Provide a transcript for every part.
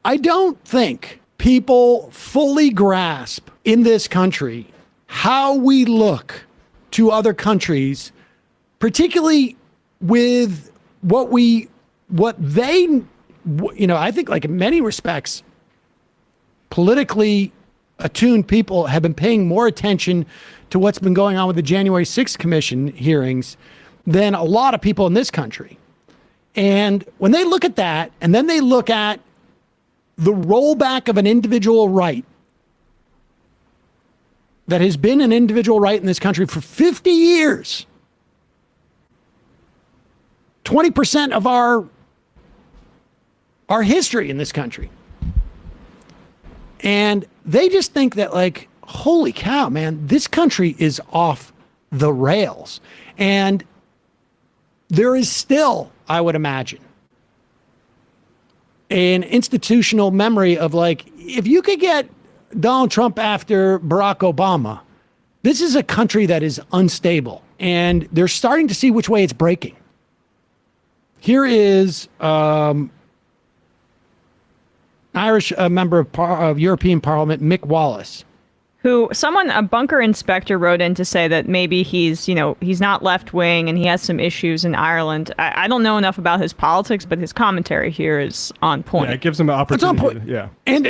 I don't think people fully grasp in this country how we look to other countries, particularly with what they, I think like in many respects, politically attuned people have been paying more attention to what's been going on with the January 6th Commission hearings than a lot of people in this country. And when they look at that, and then they look at the rollback of an individual right that has been an individual right in this country for 50 years, 20% of our history in this country. And they just think that, like, holy cow, man, this country is off the rails. And there is still, I would imagine, an institutional memory of, like, if you could get Donald Trump after Barack Obama, this is a country that is unstable. And they're starting to see which way it's breaking. Here is Irish member of European Parliament, Mick Wallace. A bunker inspector wrote in to say that maybe he's not left wing and he has some issues in Ireland. I don't know enough about his politics, but his commentary here is on point. Yeah, it gives him an opportunity. It's on point. Yeah. And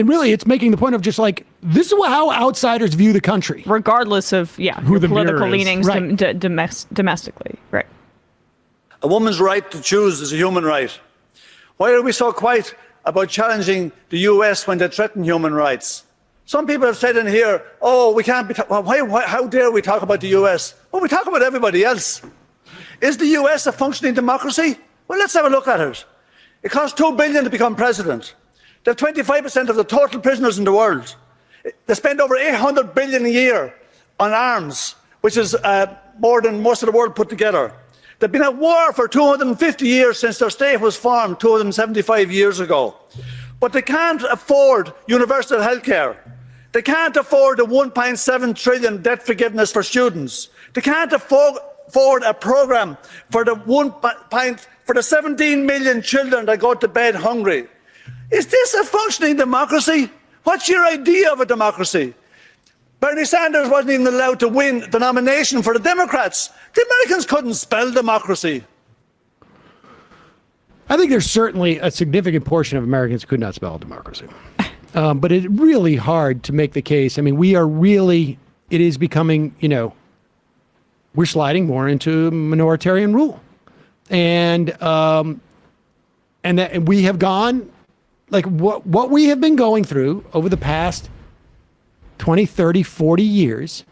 really, it's making the point of just like, this is how outsiders view the country. Regardless of, who the political leanings domestically. Right. A woman's right to choose is a human right. Why are we so quiet about challenging the US when they threaten human rights? Some people have said in here, oh, we can't be, how dare we talk about the US? Well, we talk about everybody else. Is the US a functioning democracy? Well, let's have a look at it. It costs $2 billion to become president. They have 25% of the total prisoners in the world. They spend over $800 billion a year on arms, which is more than most of the world put together. They've been at war for 250 years since their state was formed 275 years ago. But they can't afford universal health care. They can't afford the 1.7 trillion debt forgiveness for students. They can't afford a program for the 17 million children that go to bed hungry. Is this a functioning democracy? What's your idea of a democracy? Bernie Sanders wasn't even allowed to win the nomination for the Democrats. The Americans couldn't spell democracy. I think there's certainly a significant portion of Americans who could not spell democracy. But it's really hard to make the case. I mean, it is becoming, we're sliding more into minoritarian rule. And that we have gone, like what we have been going through over the past 20, 30, 40 years,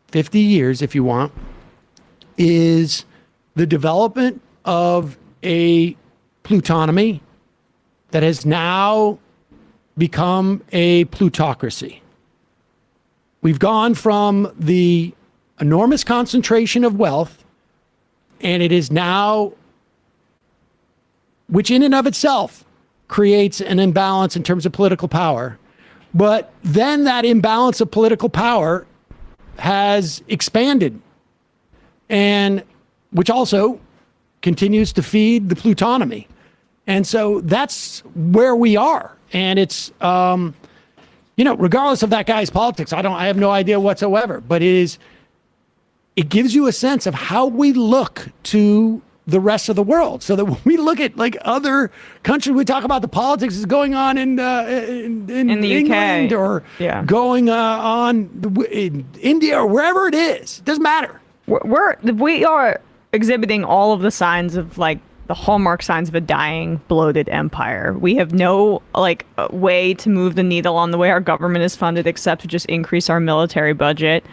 50 years, if you want, is the development of a plutonomy that has now become a plutocracy. We've gone from the enormous concentration of wealth, and it is now, which in and of itself creates an imbalance in terms of political power. But then that imbalance of political power has expanded, and which also continues to feed the plutonomy. And so that's where we are. And it's, regardless of that guy's politics, I have no idea whatsoever, but it gives you a sense of how we look to the rest of the world. So that when we look at like other countries, we talk about the politics is going on in the England UK. Or going on in India or wherever it is. It doesn't matter. We are exhibiting all of the signs of like the hallmark signs of a dying, bloated empire. We have no way to move the needle on the way our government is funded except to just increase our military budget.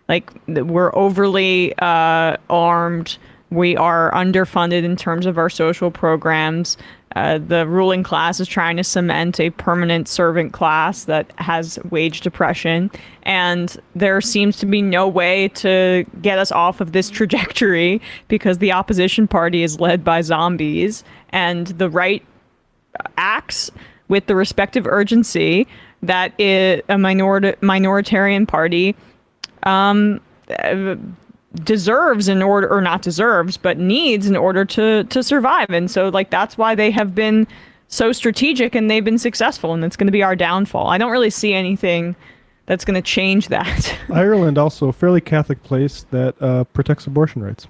Like, we're overly armed. We are underfunded in terms of our social programs. The ruling class is trying to cement a permanent servant class that has wage depression. And there seems to be no way to get us off of this trajectory because the opposition party is led by zombies and the right acts with the respective urgency that a minoritarian party deserves in order, or not deserves, but needs in order to survive. And so that's why they have been so strategic and they've been successful, and it's going to be our downfall. I don't really see anything that's going to change that. Ireland also a fairly Catholic place that protects abortion rights.